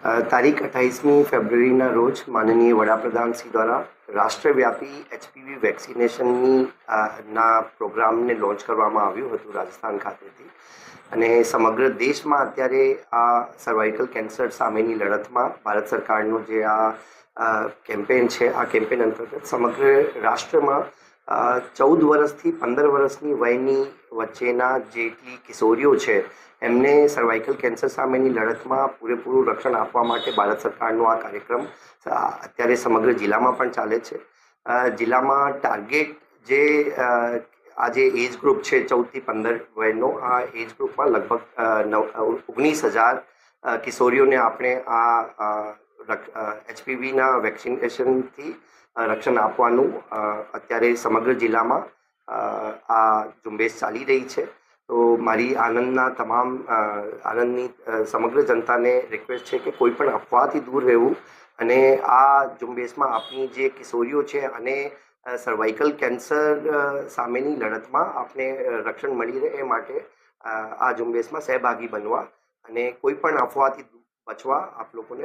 તારીખ 28મી ફેબ્રુઆરીના રોજ માનનીય વડાપ્રધાન શ્રી દ્વારા રાષ્ટ્રવ્યાપી એચપીવી વેક્સિનેશનની ના પ્રોગ્રામને લોન્ચ કરવામાં આવ્યું હતું રાજસ્થાન ખાતેથી. અને સમગ્ર દેશમાં અત્યારે આ સર્વાઇકલ કેન્સર સામેની લડતમાં ભારત સરકારનો જે આ કેમ્પેન છે, આ કેમ્પેન અંતર્ગત સમગ્ર રાષ્ટ્રમાં 14 વર્ષથી 15 વર્ષની વયની વચ્ચેના જેટલી કિશોરીઓ છે એમને સર્વાઇકલ કેન્સર સામેની લડતમાં પૂરેપૂરું રક્ષણ આપવા માટે ભારત સરકારનો આ કાર્યક્રમ અત્યારે સમગ્ર જિલ્લામાં પણ ચાલે છે. જિલ્લામાં ટાર્ગેટ જે આ જે એજ ગ્રુપ છે 14થી 15 વયનો, આ એજ ગ્રુપમાં લગભગ 19,000 કિશોરીઓને આપણે આ એચપીવીના વેક્સિનેશનથી રક્ષણ આપવાનું અત્યારે સમગ્ર જિલ્લામાં આ ઝુંબેશ ચાલી રહી છે. તો મારી આણંદની સમગ્ર જનતાને રિક્વેસ્ટ છે કે કોઈ પણ અફવાથી દૂર રહેવું અને આ ઝુંબેશમાં આપણી જે કિશોરીઓ છે અને સર્વાઇકલ કેન્સર સામેની લડતમાં આપણે રક્ષણ મળી રહે એ માટે આ ઝુંબેશમાં સહભાગી બનવા અને કોઈ પણ અફવાથી બચવા આપ લોકોને